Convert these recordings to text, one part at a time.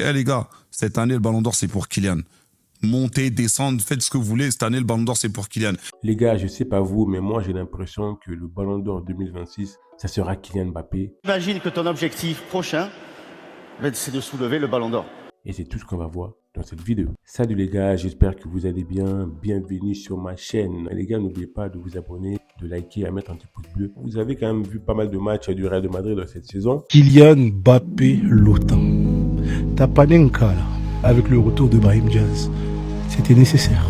Eh les gars, cette année, le Ballon d'Or, c'est pour Kylian. Montez, descendez, faites ce que vous voulez. Cette année, le Ballon d'Or, c'est pour Kylian. Les gars, je sais pas vous, mais moi j'ai l'impression que le Ballon d'Or 2026, ça sera Kylian Mbappé. Imagine que ton objectif prochain, c'est de soulever le Ballon d'Or. Et c'est tout ce qu'on va voir dans cette vidéo. Salut les gars, j'espère que vous allez bien. Bienvenue sur ma chaîne. Les gars, n'oubliez pas de vous abonner, de liker, à mettre un petit pouce bleu. Vous avez quand même vu pas mal de matchs du Real de Madrid dans cette saison. Kylian Mbappé l'OTAN. Tapanenka là, avec le retour de Brahim Diaz, c'était nécessaire.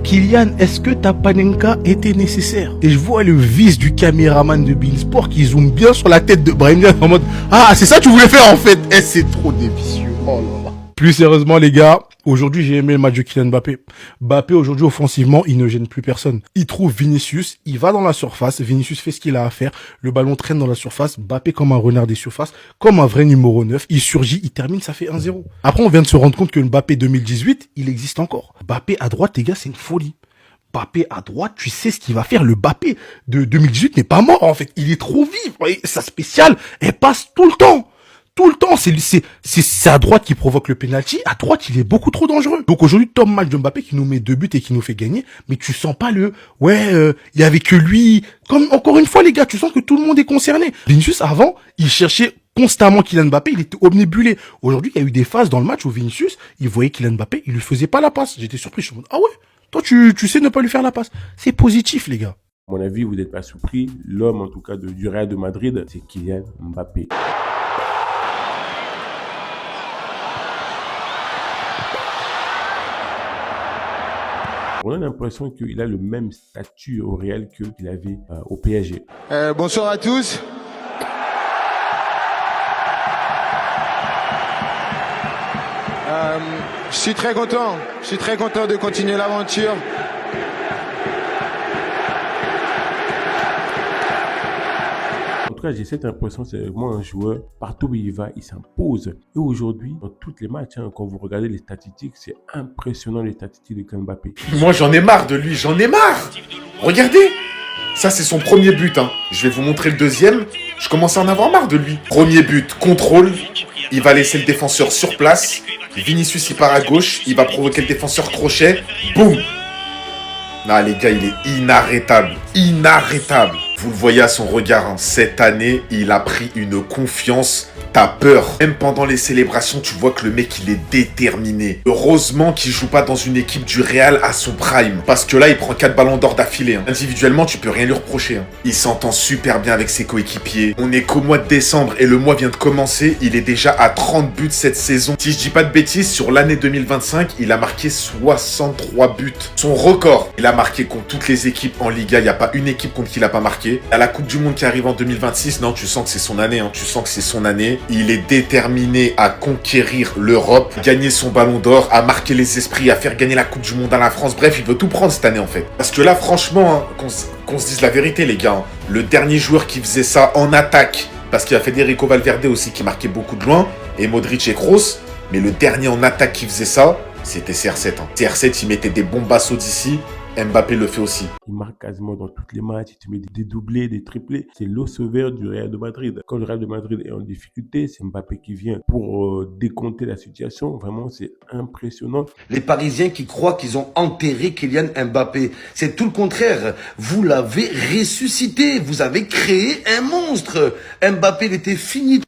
Kylian, est-ce que Tapanenka était nécessaire? Et je vois le vice du caméraman de Beansport qui zoome bien sur la tête de Brahim Diaz en mode « Ah, c'est ça que tu voulais faire en fait !» Eh, c'est trop délicieux. Oh là là. Plus sérieusement les gars, aujourd'hui j'ai aimé le match de Kylian Mbappé. Mbappé aujourd'hui offensivement, il ne gêne plus personne. Il trouve Vinicius, il va dans la surface, Vinicius fait ce qu'il a à faire, le ballon traîne dans la surface, Mbappé comme un renard des surfaces, comme un vrai numéro 9, il surgit, il termine, ça fait 1-0. Après on vient de se rendre compte que Mbappé 2018, il existe encore. Mbappé à droite les gars, c'est une folie. Mbappé à droite, tu sais ce qu'il va faire. Le Mbappé de 2018 n'est pas mort en fait, il est trop vif. Et sa spéciale, elle passe tout le temps. Tout le temps, c'est à droite qui provoque le penalty. À droite, il est beaucoup trop dangereux. Donc aujourd'hui, top match de Mbappé qui nous met 2 buts et qui nous fait gagner. Mais tu sens pas il y avait que lui. Comme encore une fois, les gars, tu sens que tout le monde est concerné. Vinicius, avant, il cherchait constamment Kylian Mbappé, il était omnibulé. Aujourd'hui, il y a eu des phases dans le match où Vinicius, il voyait Kylian Mbappé, il lui faisait pas la passe. J'étais surpris. Je me dis, ah ouais, toi, tu sais ne pas lui faire la passe. C'est positif, les gars. À mon avis, vous n'êtes pas surpris. L'homme, en tout cas, du Real de Madrid, c'est Kylian Mbappé. On a l'impression qu'il a le même statut au Real qu'il avait au PSG. Bonsoir à tous. Je suis très content de continuer l'aventure. En tout cas, j'ai cette impression, c'est vraiment un joueur, partout où il va, il s'impose. Et aujourd'hui, dans tous les matchs, quand vous regardez les statistiques, c'est impressionnant les statistiques de Kylian Mbappé. Moi, j'en ai marre de lui, j'en ai marre. Regardez, ça c'est son premier but. Je vais vous montrer le deuxième. Je commence à en avoir marre de lui. Premier but, contrôle. Il va laisser le défenseur sur place. Vinicius, il part à gauche. Il va provoquer le défenseur crochet. Boum. Non, les gars, il est inarrêtable. Inarrêtable. Vous le voyez à son regard, cette année, il a pris une confiance. T'as peur. Même pendant les célébrations, tu vois que le mec, il est déterminé. Heureusement qu'il joue pas dans une équipe du Real à son prime. Parce que là, il prend 4 ballons d'or d'affilée. Individuellement, tu peux rien lui reprocher. Il s'entend super bien avec ses coéquipiers. On est qu'au mois de décembre et le mois vient de commencer. Il est déjà à 30 buts cette saison. Si je dis pas de bêtises, sur l'année 2025, il a marqué 63 buts. Son record, il a marqué contre toutes les équipes en Liga. Il n'y a pas une équipe contre qui il a pas marqué. À la Coupe du Monde qui arrive en 2026, non, tu sens que c'est son année. Tu sens que c'est son année. Il est déterminé à conquérir l'Europe, gagner son ballon d'or, à marquer les esprits, à faire gagner la Coupe du Monde à la France. Bref, il veut tout prendre cette année en fait. Parce que là, franchement, qu'on se dise la vérité les gars, le dernier joueur qui faisait ça en attaque, parce qu'il y a Federico Valverde aussi qui marquait beaucoup de loin, et Modric et Kroos, mais le dernier en attaque qui faisait ça, c'était CR7. CR7, il mettait des bombassos d'ici. Mbappé le fait aussi. Il marque quasiment dans tous les matchs, il te met des doublés, des triplés. C'est l'eau sauveur du Real de Madrid. Quand le Real de Madrid est en difficulté, c'est Mbappé qui vient pour décompter la situation. Vraiment, c'est impressionnant. Les Parisiens qui croient qu'ils ont enterré Kylian Mbappé. C'est tout le contraire. Vous l'avez ressuscité. Vous avez créé un monstre. Mbappé, il était fini.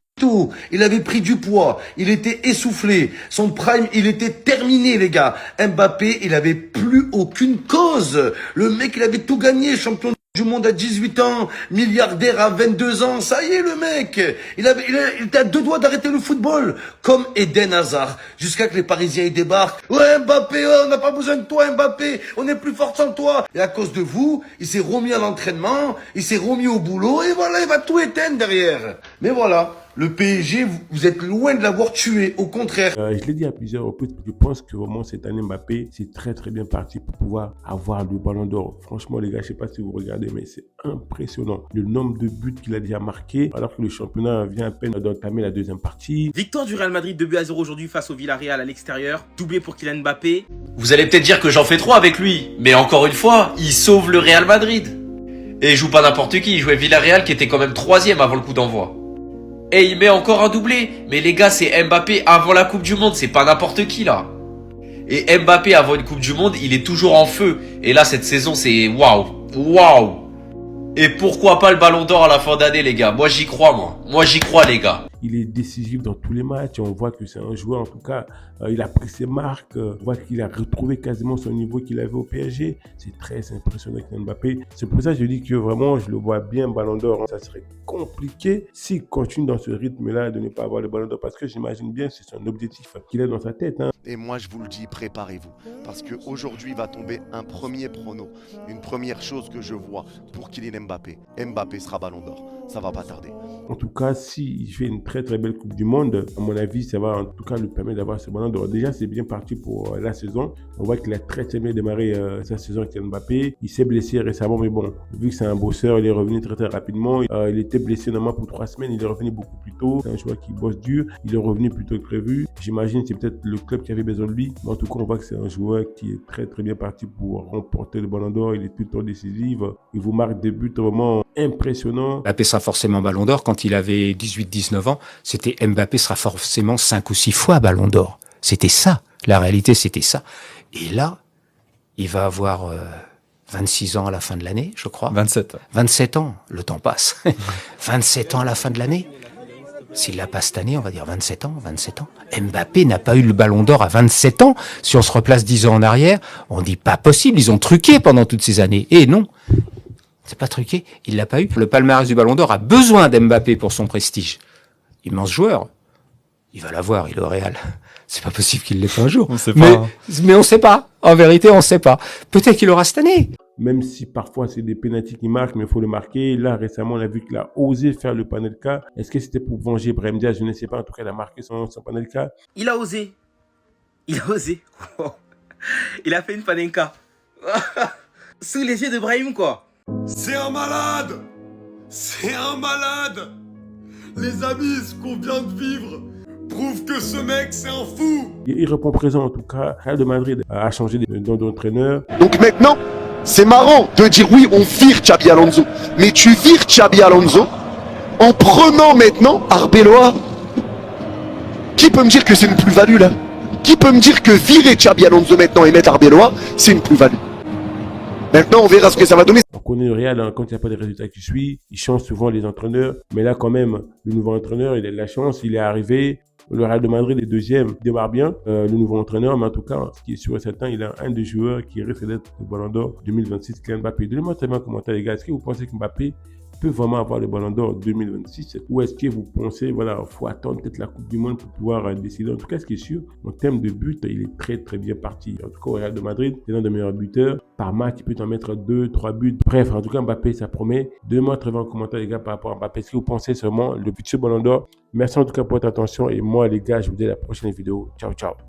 Il avait pris du poids, il était essoufflé, son prime, il était terminé les gars. Mbappé, il avait plus aucune cause. Le mec, il avait tout gagné, champion du monde à 18 ans, milliardaire à 22 ans, ça y est le mec. Il était à 2 doigts d'arrêter le football, comme Eden Hazard, jusqu'à que les Parisiens y débarquent. Ouais Mbappé, on n'a pas besoin de toi Mbappé, on est plus fort sans toi. Et à cause de vous, il s'est remis à l'entraînement, il s'est remis au boulot, et voilà, il va tout éteindre derrière. Mais voilà. Le PSG, vous êtes loin de l'avoir tué, au contraire. Je l'ai dit à plusieurs reprises, je pense que vraiment cette année Mbappé, c'est très très bien parti pour pouvoir avoir le ballon d'or. Franchement les gars, je sais pas si vous regardez, mais c'est impressionnant. Le nombre de buts qu'il a déjà marqué, alors que le championnat vient à peine d'entamer la deuxième partie. Victoire du Real Madrid 2-0 aujourd'hui face au Villarreal à l'extérieur, doublé pour Kylian Mbappé. Vous allez peut-être dire que j'en fais trop avec lui, mais encore une fois, il sauve le Real Madrid. Et il joue pas n'importe qui, il jouait Villarreal qui était quand même 3e avant le coup d'envoi. Et il met encore un doublé. Mais les gars, c'est Mbappé avant la Coupe du Monde. C'est pas n'importe qui là. Et Mbappé avant une Coupe du Monde, il est toujours en feu. Et là, cette saison, c'est waouh. Waouh. Et pourquoi pas le Ballon d'Or à la fin d'année, les gars? Moi, j'y crois, moi. Moi, j'y crois, les gars. Il est décisif dans tous les matchs. On voit que c'est un joueur, en tout cas, il a pris ses marques. On voit qu'il a retrouvé quasiment son niveau qu'il avait au PSG. C'est très impressionnant avec Mbappé. C'est pour ça que je dis que vraiment, je le vois bien Ballon d'Or. Ça serait compliqué s'il continue dans ce rythme-là de ne pas avoir le Ballon d'Or. Parce que j'imagine bien que c'est son objectif qu'il a dans sa tête. Et moi, je vous le dis, préparez-vous. Parce qu'aujourd'hui va tomber un premier prono. Une première chose que je vois pour Kylian Mbappé. Mbappé sera Ballon d'Or. Ça va pas tarder. En tout cas, s'il fait une très belle Coupe du Monde, à mon avis, ça va en tout cas lui permettre d'avoir ce Ballon d'Or. Déjà, c'est bien parti pour la saison. On voit qu'il a très bien démarré sa saison avec Mbappé. Il s'est blessé récemment, mais bon, vu que c'est un bosseur, il est revenu très rapidement. Il était blessé normalement pour 3 semaines. Il est revenu beaucoup plus tôt. C'est un joueur qui bosse dur. Il est revenu plus tôt que prévu. J'imagine que c'est peut-être le club qui avait besoin de lui. Mais en tout cas, on voit que c'est un joueur qui est très bien parti pour remporter le Ballon d'Or. Il est tout le temps décisif. Il vous marque des buts vraiment impressionnants. Mbappé sera forcément Ballon d'Or. Quand il avait 18-19 ans, c'était Mbappé sera forcément 5 ou 6 fois Ballon d'Or. C'était ça. La réalité, c'était ça. Et là, il va avoir 26 ans à la fin de l'année, je crois. 27. 27 ans. Le temps passe. 27 ans à la fin de l'année. S'il l'a pas cette année, on va dire 27 ans, 27 ans. Mbappé n'a pas eu le Ballon d'Or à 27 ans. Si on se replace 10 ans en arrière, on dit pas possible. Ils ont truqué pendant toutes ces années. Et non. C'est pas truqué, il l'a pas eu. Le palmarès du Ballon d'Or a besoin d'Mbappé pour son prestige. Immense joueur. Il va l'avoir, il est au Real. C'est pas possible qu'il l'ait pas un jour. On sait pas. Mais on sait pas. En vérité, on sait pas. Peut-être qu'il l'aura cette année. Même si parfois c'est des pénaltys qui marquent, mais il faut le marquer. Là, récemment, on a vu qu'il a osé faire le Panenka. Est-ce que c'était pour venger Brahim Diaz? Je ne sais pas. En tout cas, il a marqué son Panenka. Il a osé. Il a osé. Il a fait une Panenka. Sous les yeux de Brahim, quoi. C'est un malade! C'est un malade! Les amis, ce qu'on vient de vivre prouve que ce mec, c'est un fou! Il répond présent en tout cas. Real de Madrid a changé d'entraîneur. Donc maintenant, c'est marrant de dire oui, on vire Xabi Alonso. Mais tu vires Xabi Alonso en prenant maintenant Arbeloa. Qui peut me dire que c'est une plus-value là? Qui peut me dire que virer Xabi Alonso maintenant et mettre Arbeloa, c'est une plus-value? Maintenant, on verra ce que ça va donner. On connaît le Real, quand il n'y a pas de résultats qui suivent, il change souvent les entraîneurs. Mais là, quand même, le nouveau entraîneur, il a de la chance, il est arrivé. Le Real de Madrid est deuxième, il démarre bien, le nouveau entraîneur. Mais en tout cas, ce qui est sûr et certain, il a un des joueurs qui risque d'être le Ballon d'Or 2026, Kylian Mbappé. Donnez-moi un commentaire, les gars. Est-ce que vous pensez que Mbappé peut vraiment avoir le Ballon d'Or 2026? Ou est-ce que vous pensez, voilà, il faut attendre peut-être la Coupe du Monde pour pouvoir décider? En tout cas, ce qui est sûr, en termes de but, il est très bien parti. En tout cas, au Real de Madrid, c'est l'un des meilleurs buteurs. Par match, il peut en mettre 2, 3 buts. Bref, en tout cas, Mbappé, ça promet. Donnez-moi un commentaire, les gars, par rapport à Mbappé. Est-ce que vous pensez seulement le futur Ballon d'Or? Merci en tout cas pour votre attention. Et moi, les gars, je vous dis à la prochaine vidéo. Ciao, ciao.